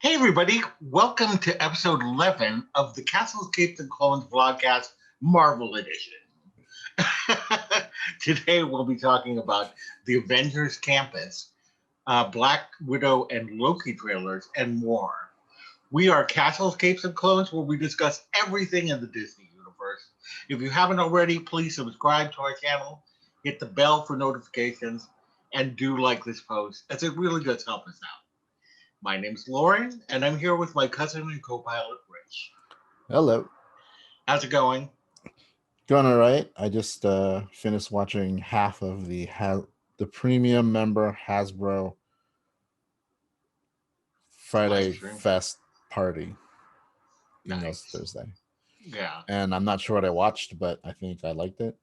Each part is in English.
Hey, everybody. Welcome to episode 11 of the Castles, Capes, and Clones vlogcast Marvel Edition. Today, we'll be talking about the Avengers Campus, Black Widow and Loki trailers, and more. We are Castles, Capes, and Clones, where we discuss everything in the Disney universe. If you haven't already, please subscribe to our channel, hit the bell for notifications, and do like this post, as it really does help us out. My name's Loren, and I'm here with my cousin and co-pilot, Rich. Hello. How's it going? Going all right. I just finished watching half of the premium member Hasbro Friday Fest party. Even though it's Thursday. Yeah. And I'm not sure what I watched, but I think I liked it.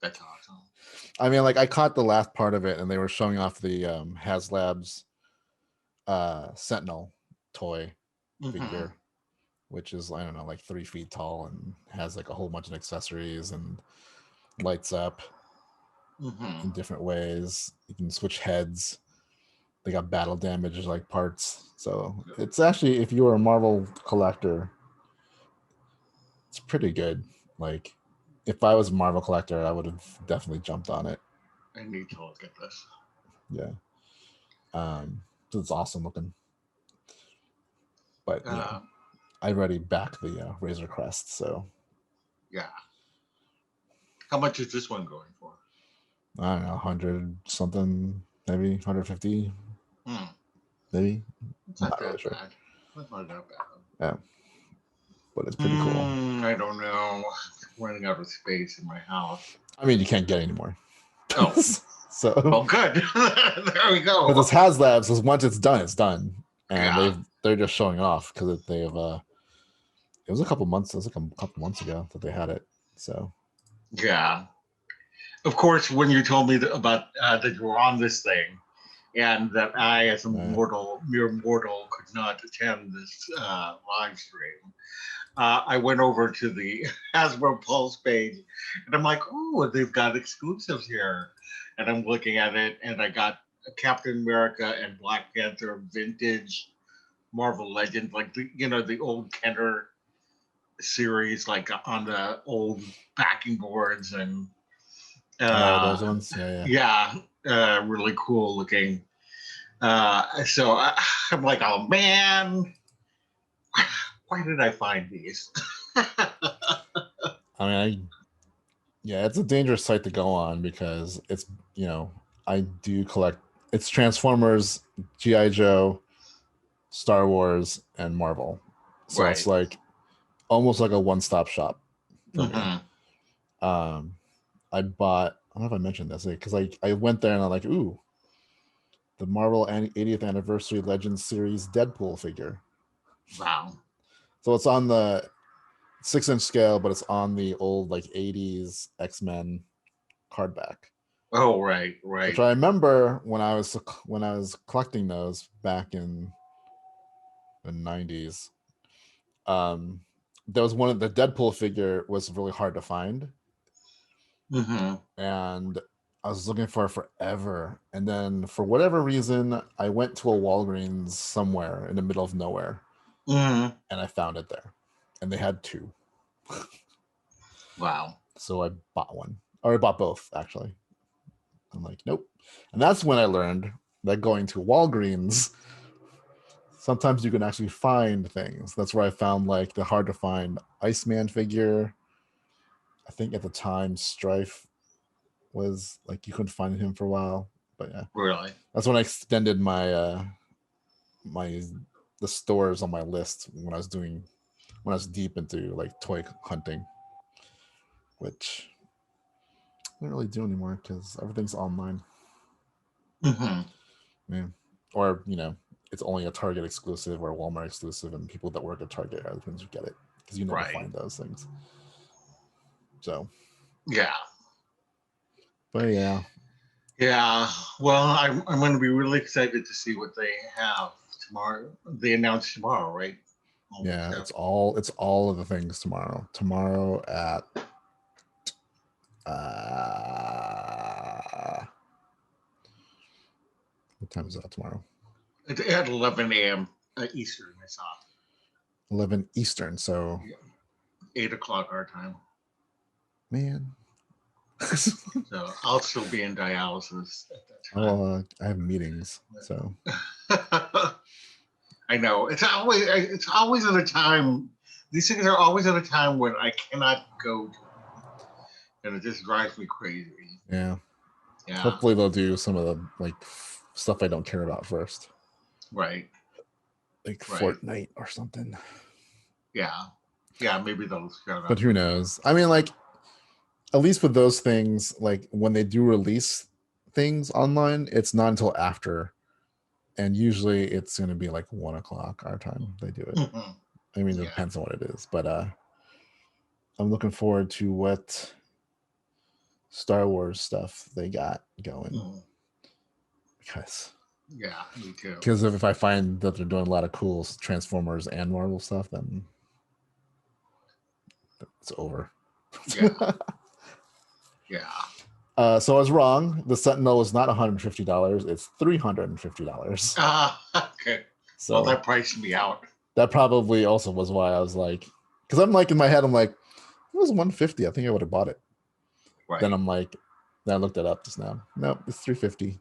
That's awesome. I mean, like, I caught the last part of it, and they were showing off the HasLabs Sentinel toy figure, which is, I don't know, like 3 feet tall and has like a whole bunch of accessories and lights up in different ways. You can switch heads. They got battle damage like parts. So it's actually, if you were a Marvel collector, it's pretty good. Like, if I was a Marvel collector, I would have definitely jumped on it. I need to look at this. Yeah. So it's awesome looking. But yeah, I already backed the Razor Crest, so. Yeah. How much is this one going for? I don't know, 100 something, maybe 150. Maybe. It's not that bad. That's not that bad. Yeah. But it's pretty cool. I don't know. I'm running out of space in my house. I mean, you can't get any more. Oh. So. Oh, good. There we go. But this HasLabs is, once it's done, it's done. And they're just showing off because they have it was a couple months ago that they had it. So yeah. Of course, when you told me about that you were on this thing, and that I, as a mere mortal, could not attend this live stream, I went over to the Hasbro Pulse page, and I'm like, oh, they've got exclusives here. And I'm looking at it, and I got Captain America and Black Panther vintage Marvel Legends, like the old Kenner series, like on the old backing boards, and those ones, really cool looking. So I'm like, oh man, why did I find these? I mean, it's a dangerous site to go on because it's, I do collect. It's Transformers, G.I. Joe, Star Wars, and Marvel. So It's like almost like a one-stop shop for me. I bought, I don't know if I mentioned this, because I went there and I'm like, ooh, the Marvel 80th Anniversary Legends Series Deadpool figure. Wow. So it's on the 6-inch scale, but it's on the old like 80s X-Men card back. Oh, right. Which I remember when I was collecting those back in the 90s. There was one of the Deadpool figure was really hard to find. And I was looking for it forever. And then for whatever reason, I went to a Walgreens somewhere in the middle of nowhere. And I found it there. And they had 2. Wow. So I bought one. Or I bought both, actually. I'm like, nope. And that's when I learned that going to Walgreens, sometimes you can actually find things. That's where I found like the hard to find Iceman figure. I think at the time Strife was like, you couldn't find him for a while, but yeah. Really? That's when I extended my the stores on my list when I was deep into like toy hunting, which I don't really do anymore because everything's online. Yeah. Or it's only a Target exclusive or a Walmart exclusive, and people that work at Target are the ones who get it because you never find those things. So yeah. But yeah. Well, I'm going to be really excited to see what they have tomorrow. They announce tomorrow, right? It's all of the things tomorrow. Tomorrow at what time is that tomorrow? At 11 a.m. Eastern, I saw. 11 Eastern. So, Yeah. 8 o'clock our time. man. So I'll still be in dialysis at that time. Oh, I have meetings, so. I know it's always at a time. These things are always at a time when I cannot go to, and it just drives me crazy. Yeah. Yeah. Hopefully they'll do some of the like stuff I don't care about first. Right. Like Right. Fortnite or something. Yeah. Yeah. Maybe they'll shut up. But who knows? I mean, like, at least with those things, like when they do release things online, it's not until after. And usually it's going to be like 1 o'clock our time they do it. Mhm. I mean, it Yeah. depends on what it is. But I'm looking forward to what Star Wars stuff they got going. Mhm. Because Yeah, me too. if I find that they're doing a lot of cool Transformers and Marvel stuff, then it's over. Yeah. Yeah. So I was wrong. The Sentinel is not $150. It's $350. Okay. So Well, that priced me out. that probably also was why I was like, because I'm like in my head, I'm like, it was $150. I think I would have bought it. Right. Then I'm like, then I looked it up just now. Nope, it's $350.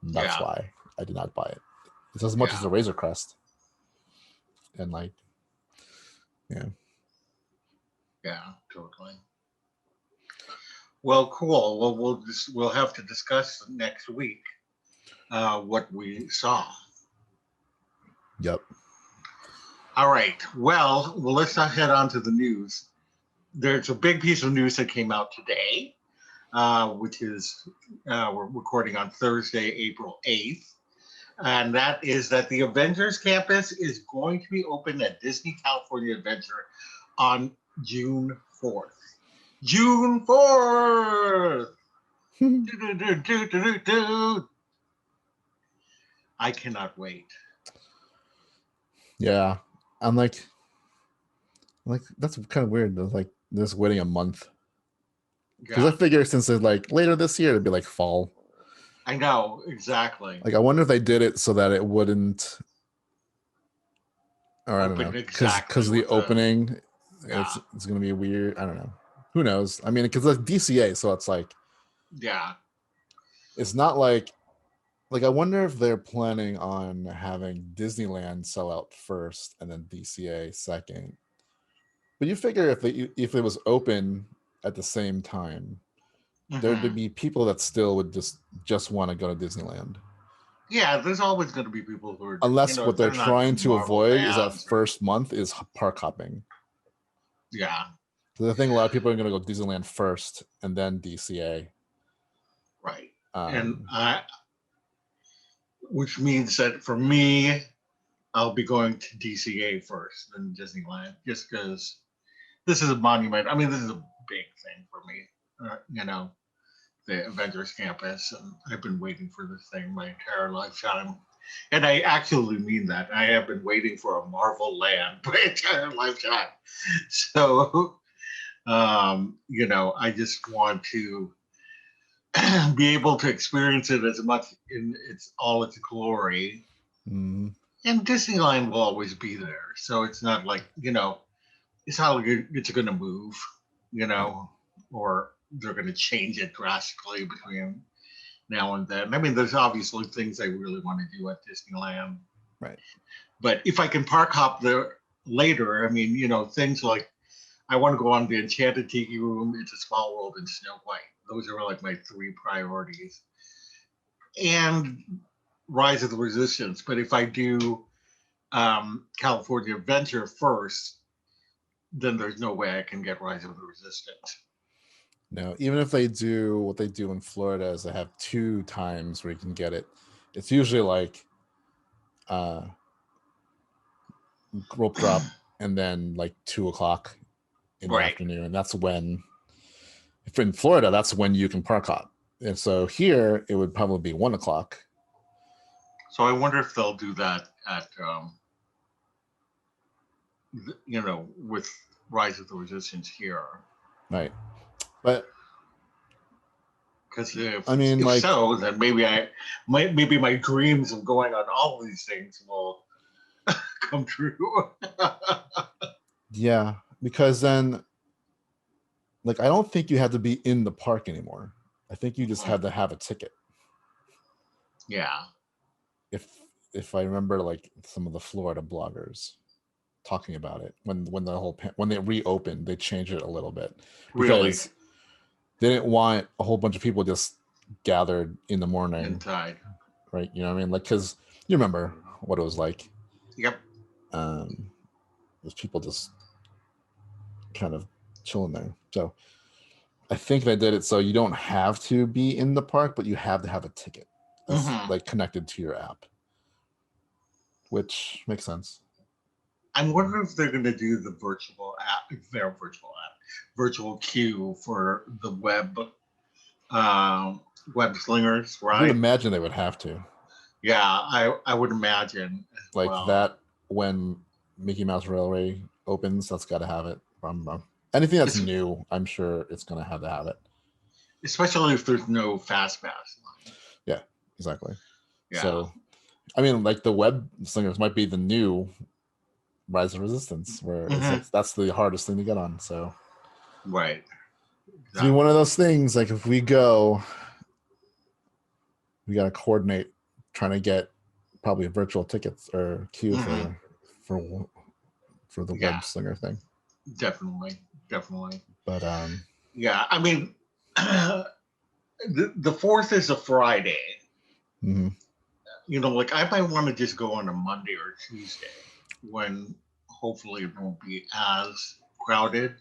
That's Yeah. why I did not buy it. It's as much as the Razor Crest. And like, yeah. Yeah, totally. Well, cool. Well, we'll have to discuss next week what we saw. Yep. All right. Well, let's not head on to the news. There's a big piece of news that came out today, which is we're recording on Thursday, April 8th. And that is that the Avengers Campus is going to be open at Disney California Adventure on June 4th. June 4th! I cannot wait. Yeah. I'm like that's kind of weird. Like this waiting a month. Because I figure since it's like later this year, it'd be like fall. I know, exactly. Like I wonder if they did it so that it wouldn't, or I don't know, because the opening, it's gonna be weird. I don't know. Who knows? I mean, because it's DCA, so it's like, yeah, it's not like I wonder if they're planning on having Disneyland sell out first and then DCA second. But you figure if it was open at the same time, there'd be people that still would just want to go to Disneyland. Yeah, there's always going to be people who are, unless what they're trying to avoid is that first month is park hopping. Yeah. So I think a lot of people are going to go Disneyland first and then DCA. Right. And which means that for me, I'll be going to DCA first, then Disneyland, just because this is a monument. I mean, this is a big thing for me. You know, the Avengers Campus, and I've been waiting for this thing my entire lifetime. And I actually mean that. I have been waiting for a Marvel land my entire lifetime. So, you know, I just want to be able to experience it as much in all its glory. Mm-hmm. And Disneyland will always be there. So it's not like, you know, it's not like it's going to move, you know, or they're going to change it drastically between now and then. I mean, there's obviously things I really want to do at Disneyland. Right. But if I can park hop there later, I mean, you know, things like I want to go on the Enchanted Tiki Room, It's a Small World, and Snow White. Those are like my three priorities. And Rise of the Resistance. But if I do California Adventure first, then there's no way I can get Rise of the Resistance. No, even if they do what they do in Florida is they have 2 times where you can get it. It's usually like rope drop and then like 2 o'clock in the afternoon. And that's when, if in Florida, that's when you can park hop. And so here it would probably be 1 o'clock. So I wonder if they'll do that at, you know, with Rise of the Resistance here. Right. But Because if, I mean, if like, so, then maybe my dreams of going on all of these things will come true. yeah, because then, like, I don't think you had to be in the park anymore. I think you just had to have a ticket. Yeah. If I remember, like, some of the Florida bloggers talking about it when when they reopened, they changed it a little bit Really? because they didn't want a whole bunch of people just gathered in the morning, Inside. right? You know what I mean? Like, because you remember what it was like. Yep. There's people just kind of chilling there. So I think they did it so you don't have to be in the park, but you have to have a ticket that's like connected to your app, which makes sense. I'm wondering if they're going to do the virtual queue for the web slingers, I would right? imagine they would have to. Yeah, I would imagine. Like that when Mickey Mouse Railway opens, that's got to have it. Anything that's new, I'm sure it's going to have it. Especially if there's no fast pass. Yeah, exactly. Yeah. So, I mean, like the web slingers might be the new Rise of Resistance, where that's the hardest thing to get on. So, right. Exactly. It's be one of those things. Like if we go, we got to coordinate trying to get probably virtual tickets or queue for the web slinger thing. Definitely. But yeah, I mean, the 4th is a Friday. Mm-hmm. You know, like I might want to just go on a Monday or Tuesday when hopefully it won't be as crowded.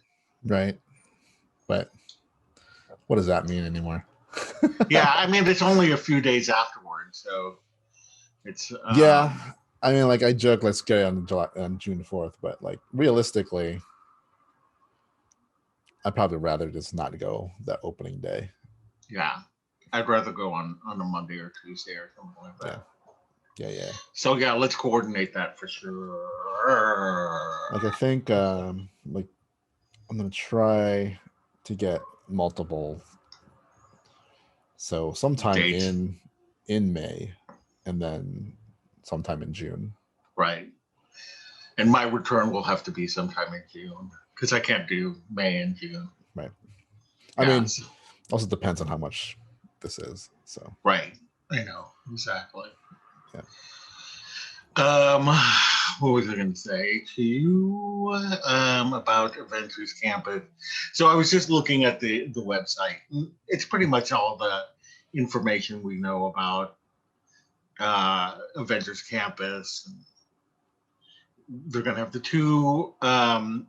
Right. But what does that mean anymore? Yeah, I mean, it's only a few days afterwards, so it's yeah. I mean, like I joke, let's get it on June 4th, but like realistically, I'd probably rather just not go that opening day. Yeah, I'd rather go on a Monday or Tuesday or something like that. Yeah. So yeah, let's coordinate that for sure. Like I think, like I'm gonna try to get multiple. So sometime dates. in May, and then sometime in June. Right. And my return will have to be sometime in June because I can't do May and June. Right. I mean, also depends on how much this is. So. Right. I know exactly. Yeah. What was I going to say to you about Avengers Campus? So I was just looking at the website. It's pretty much all the information we know about Avengers Campus. They're going to have the two what am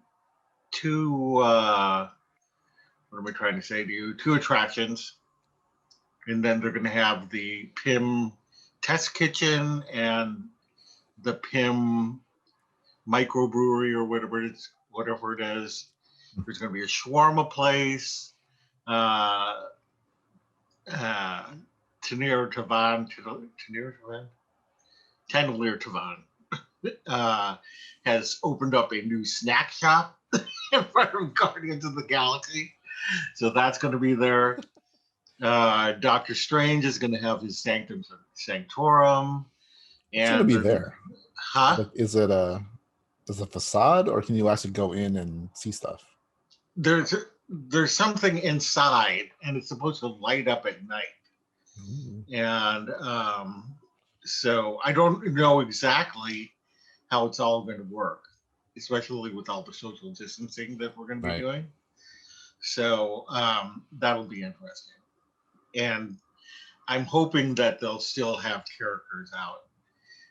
I trying to say to you? 2 attractions, and then they're going to have the PIM test kitchen and the PIM microbrewery or whatever it is. There's going to be a shawarma place. Tanir Tavan has opened up a new snack shop in front of Guardians of the Galaxy. So that's going to be there. Doctor Strange is going to have his Sanctum Sanctorum. It's going to be there. Huh? Like, is it a facade, or can you actually go in and see stuff? There's something inside, and it's supposed to light up at night. And so I don't know exactly how it's all going to work, especially with all the social distancing that we're going to be doing. So that'll be interesting. And I'm hoping that they'll still have characters out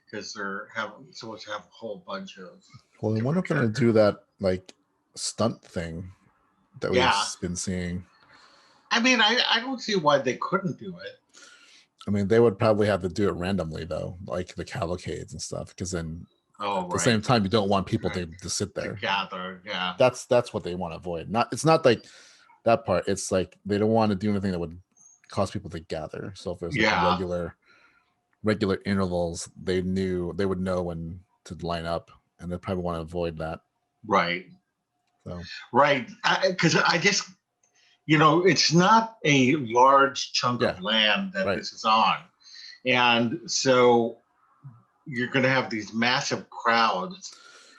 because they're supposed to have a whole bunch of. Well, I wonder if they're going to do that like stunt thing that we've been seeing. I mean, I don't see why they couldn't do it. I mean, they would probably have to do it randomly though, like the cavalcades and stuff, because then at the same time, you don't want people to sit there. To gather, yeah. That's what they want to avoid. It's not like that part. It's like they don't want to do anything that would cause people to gather. So if there's like regular intervals, they would know when to line up, and they probably want to avoid that. Right. So. Right, because I just it's not a large chunk Yeah. of land that Right. this is on. And so you're going to have these massive crowds.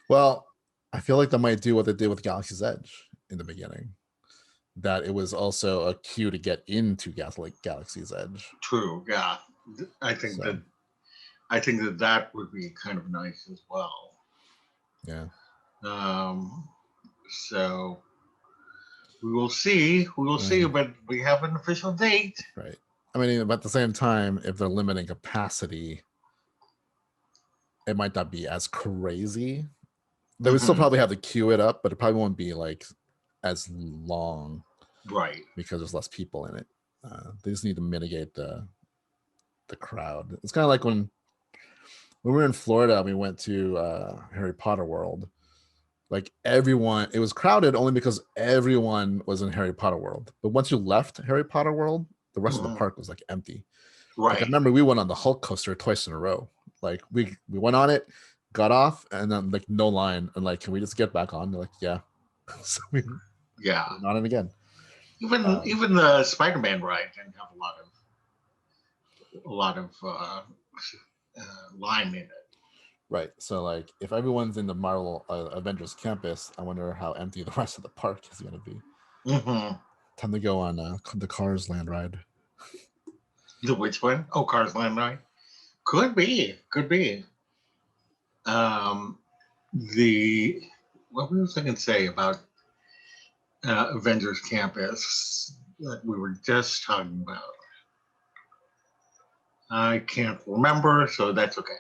Well, I feel like they might do what they did with Galaxy's Edge in the beginning. That it was also a cue to get into Galaxy's Edge. True, yeah. I think that would be kind of nice as well. Yeah. So we will see. But we have an official date. Right. I mean, but at the same time, if they're limiting capacity, it might not be as crazy. They would still probably have to queue it up, but it probably won't be like as long, right? Because there's less people in it. They just need to mitigate the crowd. It's kind of like when we were in Florida, we went to Harry Potter World. Like everyone, it was crowded only because everyone was in Harry Potter World. But once you left Harry Potter World, the rest of the park was like empty. Right. Like, I remember we went on the Hulk coaster twice in a row. Like we went on it, got off, and then like no line, and like, can we just get back on? They're like, yeah. So we went on it again. Even the Spider-Man ride didn't have a lot of line in it. Right. So like, if everyone's in the Marvel Avengers Campus, I wonder how empty the rest of the park is going to be. Time to go on the Cars Land ride. The which one? Oh, Cars Land ride. Could be. What was I going to say about Avengers Campus that we were just talking about? I can't remember, so that's okay.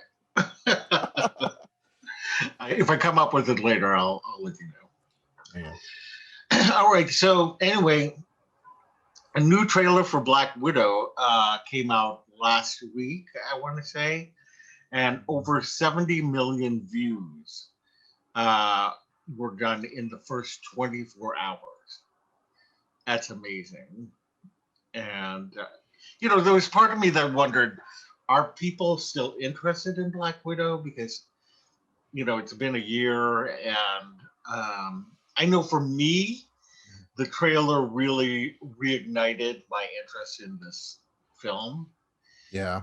If I come up with it later, I'll let you know. Yeah. All right. So anyway, a new trailer for Black Widow came out last week, I want to say, and over 70 million views were done in the first 24 hours. That's amazing. And, there was part of me that wondered, are people still interested in Black Widow? Because, it's been a year, and I know for me, the trailer really reignited my interest in this film. Yeah.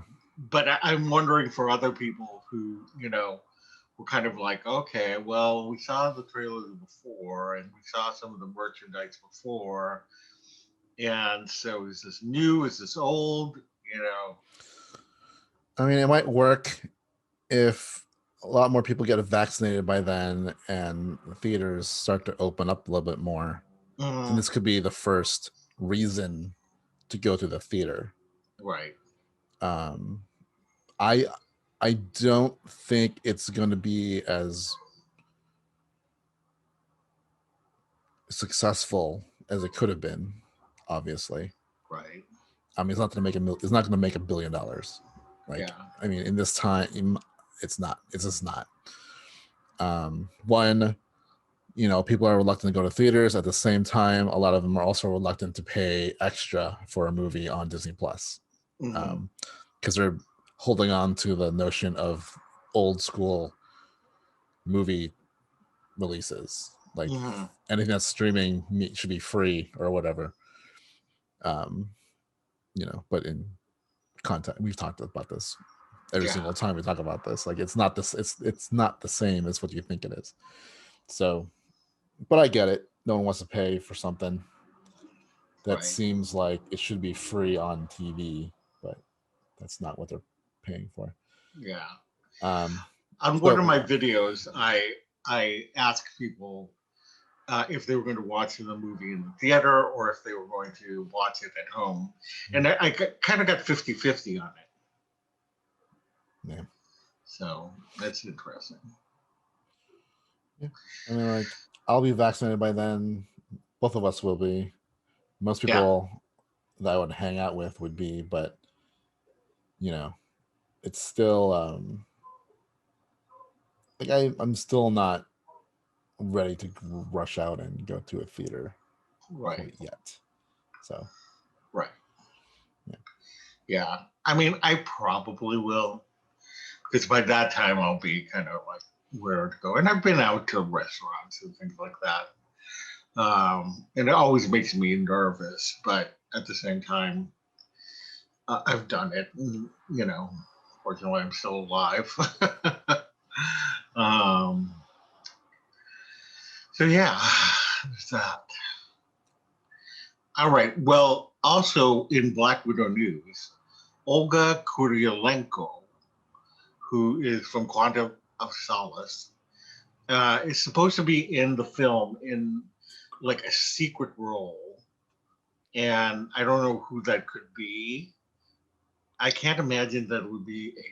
But I'm wondering for other people who, were kind of like, okay, well, we saw the trailer before, and we saw some of the merchandise before. And so is this new? Is this old? I mean, it might work if a lot more people get vaccinated by then and the theaters start to open up a little bit more. And this could be the first reason to go to the theater. Right. I don't think it's going to be as successful as it could have been, obviously. Right. I mean, it's not going to make $1 billion. Like, yeah. I mean, in this time, it's not. It's just not. One, people are reluctant to go to theaters. At the same time, a lot of them are also reluctant to pay extra for a movie on Disney Plus, because they're holding on to the notion of old school movie releases. Like anything that's streaming should be free or whatever. But in content, we've talked about this every single time we talk about this. Like, it's not this. It's not the same as what you think it is. So, but I get it. No one wants to pay for something that seems like it should be free on TV, but that's not what they're paying for. Yeah. On one of my videos, I asked people if they were going to watch the movie in the theater or if they were going to watch it at home. And I kind of got 50-50 on it. Yeah. So that's interesting. Yeah. I mean, like, I'll be vaccinated by then. Both of us will be. Most people that I would hang out with would be, but it's still like I'm still not ready to rush out and go to a theater quite yet. So yeah. I mean, I probably will, because by that time I'll be kind of like where to go. And I've been out to restaurants and things like that. And it always makes me nervous, but at the same time, I've done it. And, fortunately, I'm still alive. um, so yeah, there's that. All right. Well, also in Black Widow news, Olga Kurylenko, who is from Quantum of Solace, is supposed to be in the film in like a secret role, and I don't know who that could be. I can't imagine that it would be a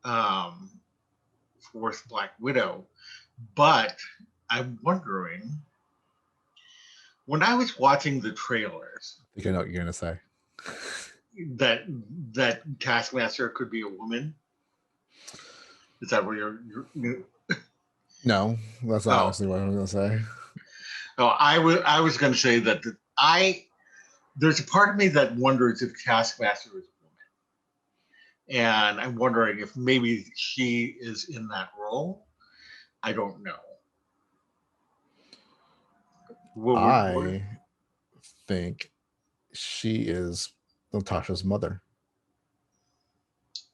um, fourth Black Widow, but I'm wondering when I was watching the trailers. I think I know what you're gonna say. That that Taskmaster could be a woman. Is that what you're No, that's not honestly what I'm gonna say. Oh, I was going to say that there's a part of me that wonders if Taskmaster is a woman, and I'm wondering if maybe she is in that role. I don't know. I think she is Natasha's mother.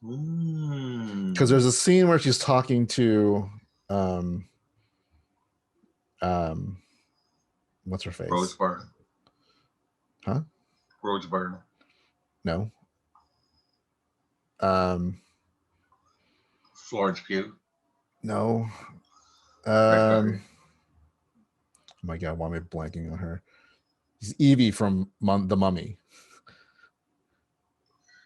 Because there's a scene where she's talking to what's her face? Rose Byrne. Huh? Rose Byrne. No. Florence Pugh. No. Oh my god, why am I blanking on her? She's Evie from The Mummy.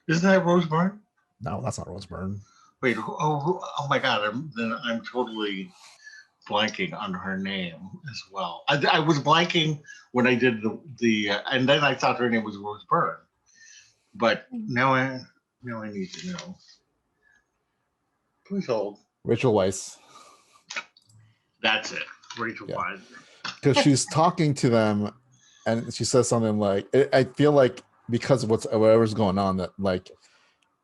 Isn't that Rose Byrne? No, that's not Rose Byrne. Wait, oh my god, I'm totally blanking on her name as well. I was blanking when I did the and then I thought her name was Rose Byrne, but now I need to know. Please hold. Rachel Weisz. That's it, Rachel Weisz. Because she's talking to them, and she says something like, "I feel like because of whatever's going on, that like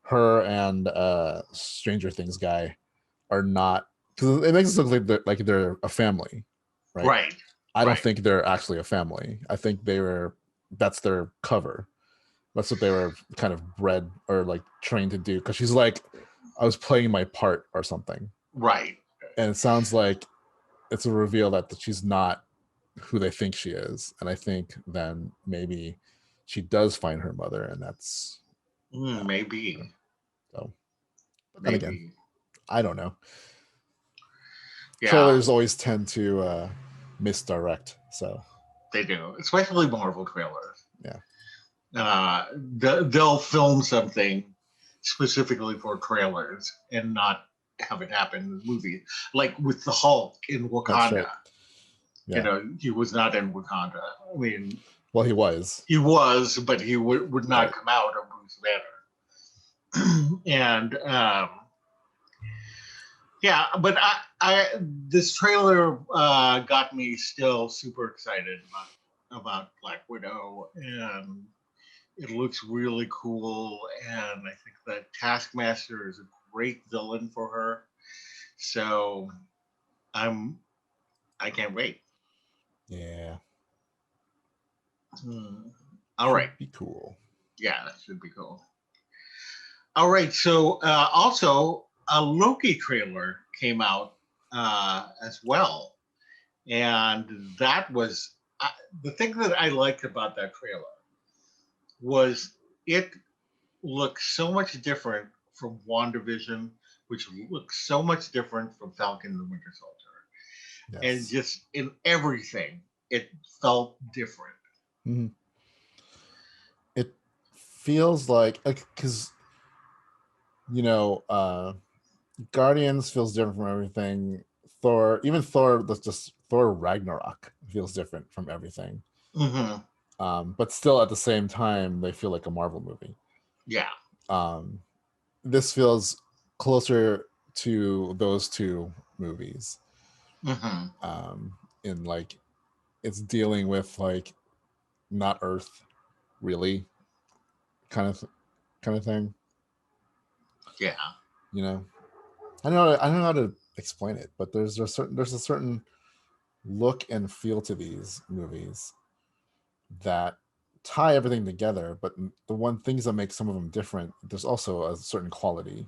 her and Stranger Things guy are not." Because it makes it look like they're a family, right? Right. I don't think they're actually a family. I think that's their cover. That's what they were kind of bred or like trained to do. Because she's like, I was playing my part or something. Right. And it sounds like it's a reveal that she's not who they think she is. And I think then maybe she does find her mother, and that's maybe. So, but then again, I don't know. Yeah. Trailers always tend to misdirect, so they do, especially Marvel trailers. Yeah. They'll film something specifically for trailers and not have it happen in the movie, like with the Hulk in Wakanda. Right. Yeah. He was not in Wakanda. I mean, well, he was. He was, but he would not come out of Bruce Banner. And yeah, but I this trailer got me still super excited about Black Widow, and it looks really cool. And I think that Taskmaster is a great villain for her. So I can't wait. Yeah. All right. Should be cool. Yeah, that should be cool. All right. So also a Loki trailer came out as well. And that was the thing that I liked about that trailer was it looks so much different from WandaVision, which looks so much different from Falcon and the Winter Soldier. Yes. And just in everything, it felt different. Mm-hmm. It feels like, because, Guardians feels different from everything. Thor Ragnarok feels different from everything. Mm-hmm. But still, at the same time, they feel like a Marvel movie. Yeah. This feels closer to those two movies. Mm-hmm. In like, it's dealing with like not Earth, really, kind of thing. Yeah. I don't know how to explain it, but there's a certain look and feel to these movies that tie everything together, but the one things that make some of them different, there's also a certain quality.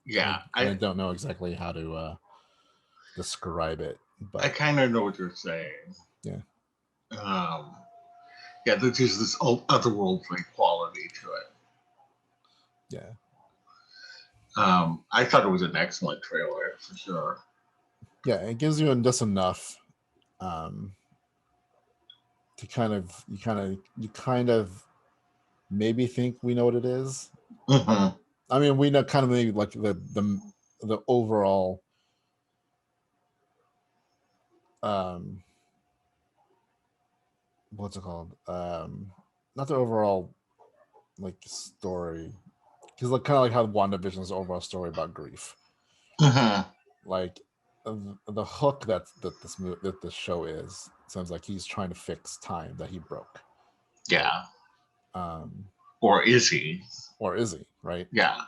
Yeah, I don't know exactly how to describe it, but I kind of know what you're saying. yeah. Yeah, there's just this otherworldly quality to it. Yeah. I thought it was an excellent trailer for sure. Yeah, it gives you just enough to you kind of maybe think we know what it is. Mm-hmm. I mean, we know kind of maybe like the overall what's it called? Not the overall like story, because like kind of like how WandaVision's overall story about grief. Mm-hmm. Like the hook that this show is sounds like he's trying to fix time that he broke. Yeah. Right? Or is he? Or is he? Right? Yeah.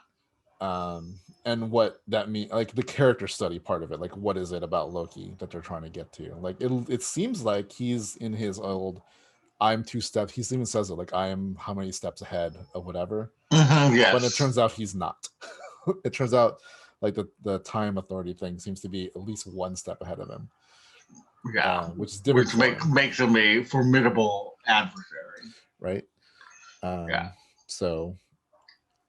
And what that means, like the character study part of it, like what is it about Loki that they're trying to get to? Like it seems like he's in his old I'm 2 steps. He even says it like I am how many steps ahead of whatever. Mm-hmm. Yes. But it turns out he's not. It turns out like the time authority thing seems to be at least 1 step ahead of him. Yeah, which is different. Which makes him a formidable adversary. Right. Yeah. So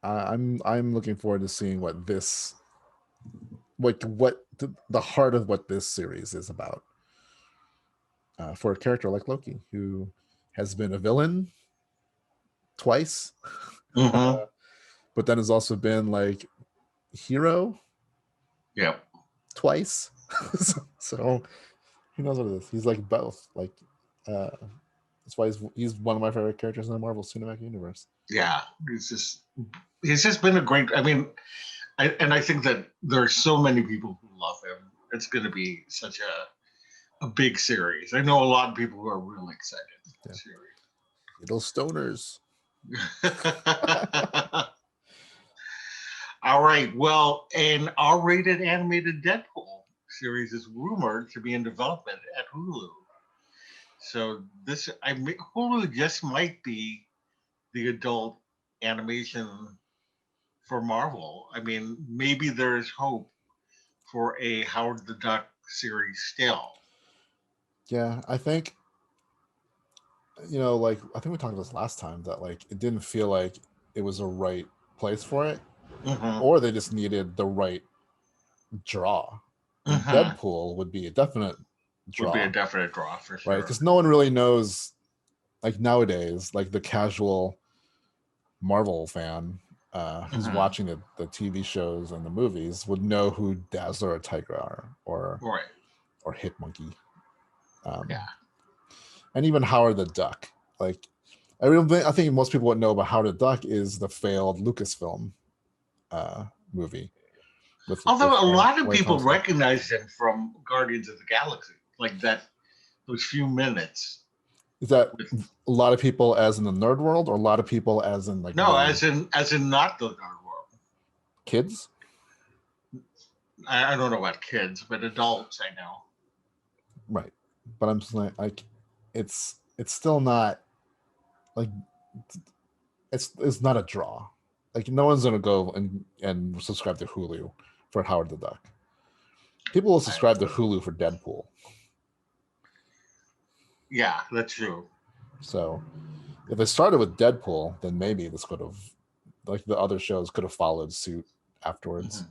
I'm looking forward to seeing what this what the heart of what this series is about. For a character like Loki, who has been a villain twice, Mm-hmm. but then has also been like hero. Yep. Twice. So who knows what it is? He's like both. Like that's why he's one of my favorite characters in the Marvel Cinematic Universe. Yeah, he's just been a great. I mean, I think that there are so many people who love him. It's going to be such a big series. I know a lot of people who are really excited for the series. Little stoners. All right. Well, an R-rated animated Deadpool series is rumored to be in development at Hulu. So Hulu just might be the adult animation for Marvel. I mean, maybe there's hope for a Howard the Duck series still. Yeah, I think like I think we talked about this last time that like it didn't feel like it was a right place for it, or they just needed the right draw. And Deadpool would be a definite draw. Would be a definite draw for sure. Right, because no one really knows, like nowadays, like the casual Marvel fan who's watching the TV shows and the movies would know who Dazzler or Tiger are, or Hitmonkey. Yeah. And even Howard the Duck. Like, I think most people would know about Howard the Duck is the failed Lucasfilm movie. Although a lot of people recognize him from Guardians of the Galaxy, like those few minutes. Is that a lot of people as in the nerd world, or a lot of people as in like as in not the nerd world? Kids? I don't know about kids, but adults I know. Right, but I'm just like it's still not like it's not a draw. Like no one's gonna go and subscribe to Hulu for Howard the Duck. People will subscribe to Hulu for Deadpool. Yeah, that's true. So if it started with Deadpool, then maybe this could have, like the other shows could have followed suit afterwards.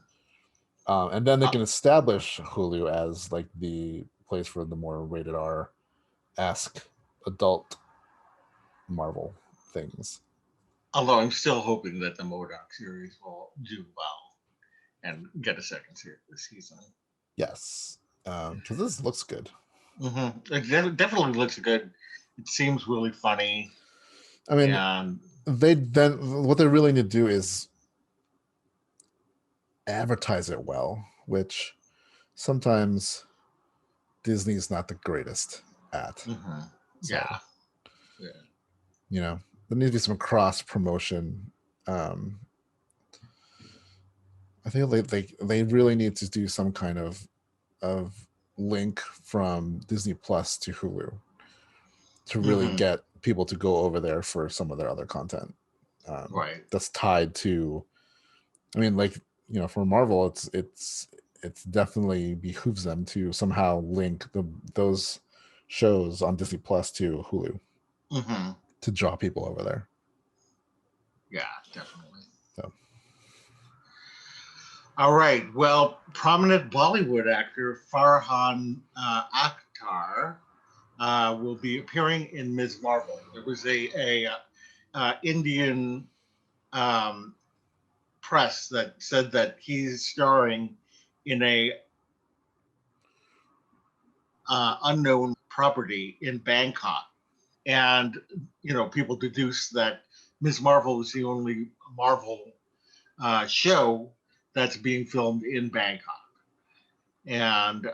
And then they can establish Hulu as like the place for the more rated R-esque adult Marvel things. Although I'm still hoping that the MODOK series will do well and get a second season. Yes, because this looks good. It definitely looks good. It seems really funny. I mean, what they really need to do is advertise it well, which sometimes Disney's not the greatest at. So, yeah. You know, there needs to be some cross promotion. I think they really need to do some kind of link from Disney Plus to Hulu to really get people to go over there for some of their other content. Right. That's tied to, I mean, like, you know, for Marvel, it's definitely behooves them to somehow link those shows on Disney Plus to Hulu to draw people over there. Yeah, definitely. So. All right. Well, prominent Bollywood actor Farhan Akhtar will be appearing in Ms. Marvel. There was a Indian press that said that he's starring in a unknown property in Bangkok, and you know, people deduce that Ms. Marvel is the only Marvel show that's being filmed in Bangkok, and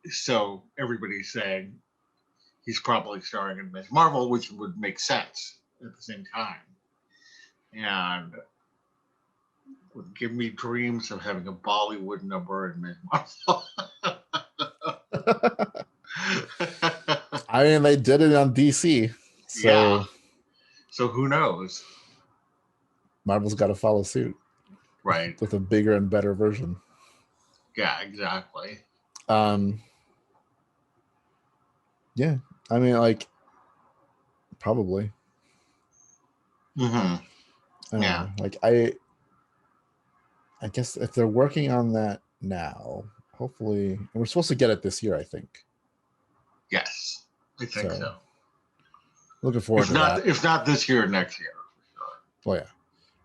so everybody's saying he's probably starring in Ms. Marvel, which would make sense at the same time, and would give me dreams of having a Bollywood number in Ms. Marvel. I mean, they did it on DC, so yeah. So who knows? Marvel's got to follow suit, right? With a bigger and better version. Yeah, exactly. Yeah, I mean, like, probably. Yeah. Like, I guess if they're working on that now, hopefully, and we're supposed to get it this year, I think. Yes, I think so. Looking forward to that. If not this year, next year. Well, yeah,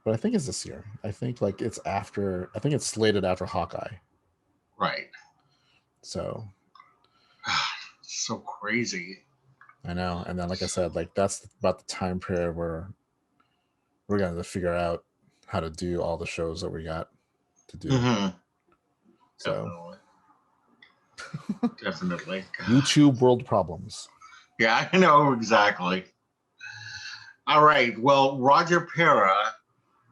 but I think it's this year. I think like it's after. I think it's slated after Hawkeye. Right. So. So crazy. I know, and then like I said, like that's about the time period where we're gonna figure out how to do all the shows that we got to do. So. Definitely. YouTube world problems. Yeah, I know exactly. All right. Well, Roger Pera,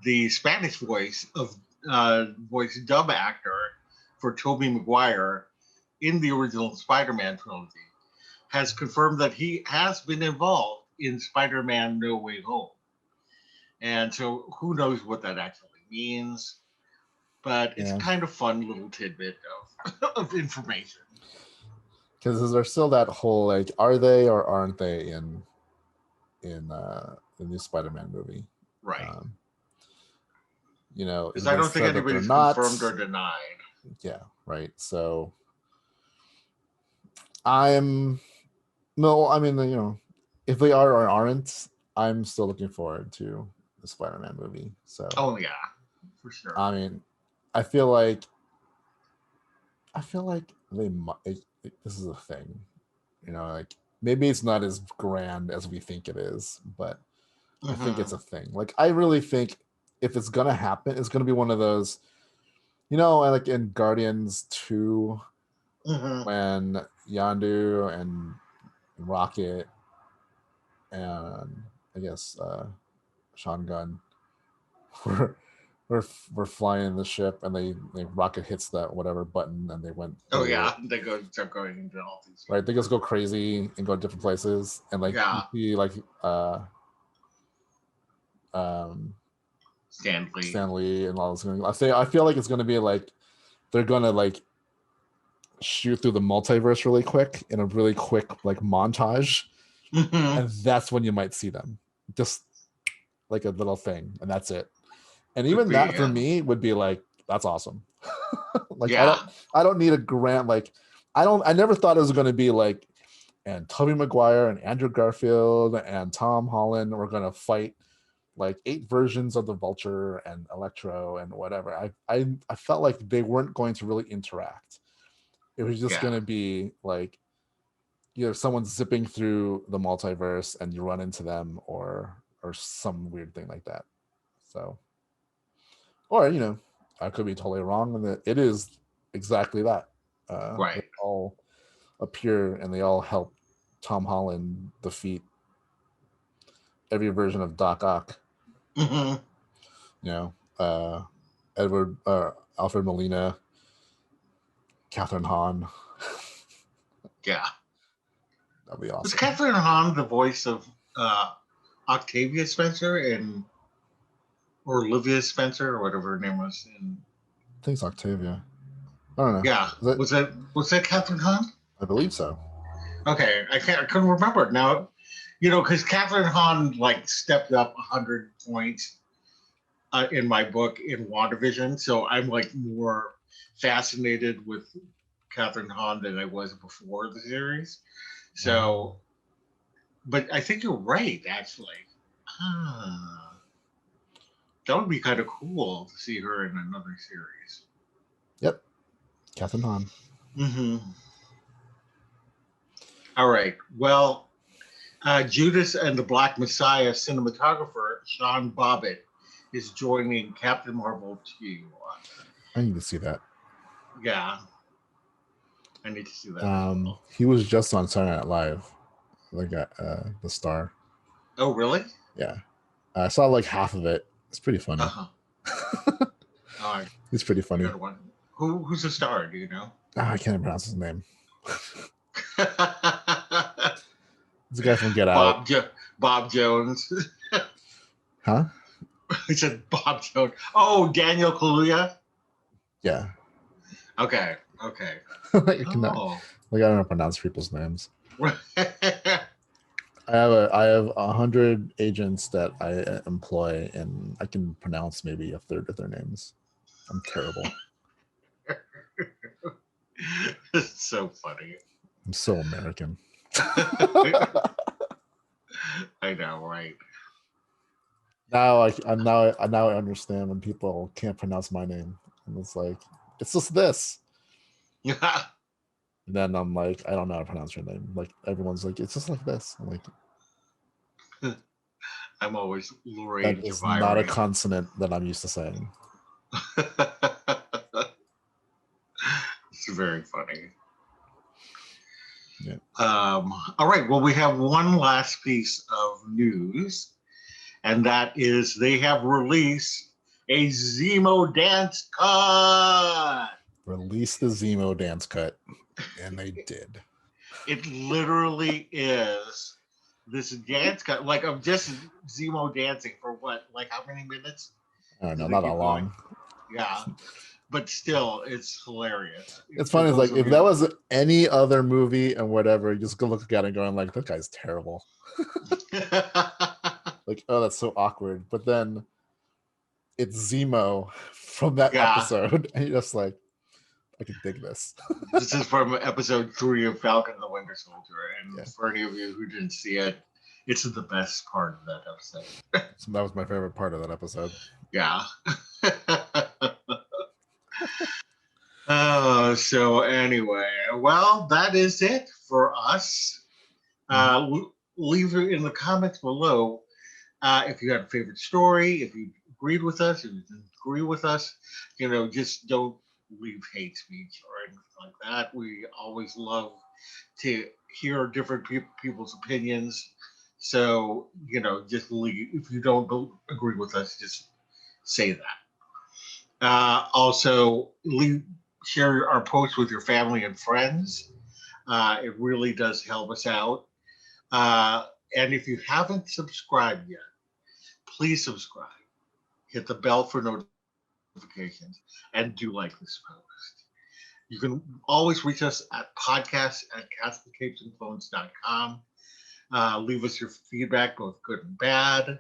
the Spanish voice dub actor for Tobey Maguire in the original Spider-Man trilogy, has confirmed that he has been involved in Spider-Man No Way Home. And so who knows what that actually means, but it's kind of fun little tidbit of information. Because there's still that whole, like, are they or aren't they in the new Spider-Man movie? Right. You know, because I don't think anybody's confirmed or denied. Yeah, right. So I mean, you know, if they are or aren't, I'm still looking forward to the Spider-Man movie. So. Oh yeah, for sure. I mean, I feel like they might. This is a thing, you know. Like maybe it's not as grand as we think it is, but I think it's a thing. Like I really think if it's gonna happen, it's gonna be one of those, you know, like in Guardians 2, when Yondu and Rocket and I guess Sean Gunn we're flying the ship and they Rocket hits that whatever button and they went. Oh yeah, they start going into all these. Right, they just go crazy and go to different places and like you see like Stan Lee and all this. I feel like it's gonna be like they're gonna like shoot through the multiverse really quick in a really quick like montage, and that's when you might see them, just like a little thing, and that's it. And even that for me would be like, that's awesome. Like I don't need a grant. Like I never thought it was going to be like, and Tobey Maguire and Andrew Garfield and Tom Holland were going to fight like 8 versions of the Vulture and Electro and whatever. I felt like they weren't going to really interact. It was just going to be like, you know, someone zipping through the multiverse and you run into them or some weird thing like that. So. Or, you know, I could be totally wrong, and it is exactly that. Right. They all appear and they all help Tom Holland defeat every version of Doc Ock. You know, Alfred Molina, Catherine Hahn. Yeah. That'd be Was awesome. Catherine Hahn the voice of Octavia Spencer or Olivia Spencer or whatever her name was? I think it's Octavia. I don't know. Yeah. Was that Catherine Hahn? I believe so. Okay, I couldn't remember it now. Because Catherine Hahn stepped up 100 points in my book in WandaVision, so I'm more fascinated with Catherine Hahn than I was before the series. So, but I think you're right, actually. That would be kind of cool to see her in another series. Yep, Catherine Hahn. Mm-hmm. All right. Well, Judas and the Black Messiah cinematographer Sean Bobbitt is joining Captain Marvel 2. I need to see that. Yeah, I need to see that. He was just on Saturday Night Live, the star. Oh, really? Yeah, I saw half of it. It's pretty funny. It's pretty funny. Who's the star? Do you know? I can't pronounce his name. It's a guy from Get Out. Bob Jones. Huh? He said Bob Jones. Oh, Daniel Kaluuya. Yeah. Okay. I don't know how to pronounce people's names. I have 100 agents that I employ, and I can pronounce maybe a third of their names. I'm terrible. It's so funny. I'm so American. I know, right? Now I understand when people can't pronounce my name, and it's just this. Yeah. Then I'm I don't know how to pronounce your name. Everyone's it's just like this. I'm I'm always Loren. That is not a consonant that I'm used to saying. It's very funny. Yeah. All right. Well, we have one last piece of news, and that is they have released a Zemo dance cut. Release the Zemo dance cut, and they did. It literally is this dance cut, of just Zemo dancing for what, how many minutes? I don't know, not that long. Yeah, but still, it's hilarious. It's funny. It's if that was any other movie and whatever, you just go look at it and going that guy's terrible. Oh, that's so awkward. But then it's Zemo from that episode, and you're just I can dig this. This is from episode 3 of Falcon and the Winter Soldier, and for any of you who didn't see it, it's the best part of that episode. So that was my favorite part of that episode. Yeah. So anyway, well, that is it for us. Leave it in the comments below if you had a favorite story, if you agreed with us, if you didn't agree with us. Just don't leave hate speech or anything like that. We always love to hear different people's opinions. So, just leave. If you don't agree with us, just say that. Also, share our posts with your family and friends. It really does help us out. And if you haven't subscribed yet, please subscribe. Hit the bell for notifications and do like this post. You can always reach us at podcast@catchthecapesandclones.com. Leave us your feedback, both good and bad.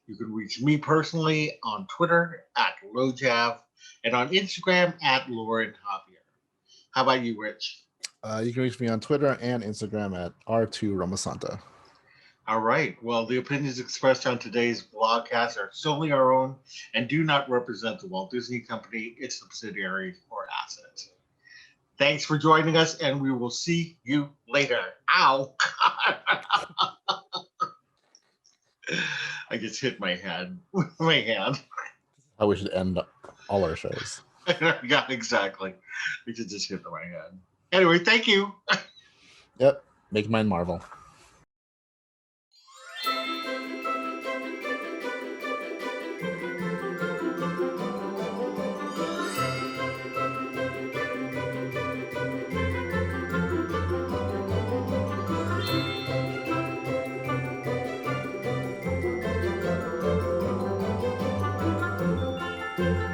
You can reach me personally on Twitter @LoJav and on Instagram @LorenJavier. How about you, Rich? You can reach me on Twitter and Instagram @R2Ramasanta. All right. Well, the opinions expressed on today's blogcast are solely our own and do not represent the Walt Disney Company, its subsidiaries, or assets. Thanks for joining us, and we will see you later. Ow! I just hit my head with my hand. How we should end all our shows. Yeah, exactly. I just hit my head. Anyway, thank you. Yep. Make mine Marvel. Bye.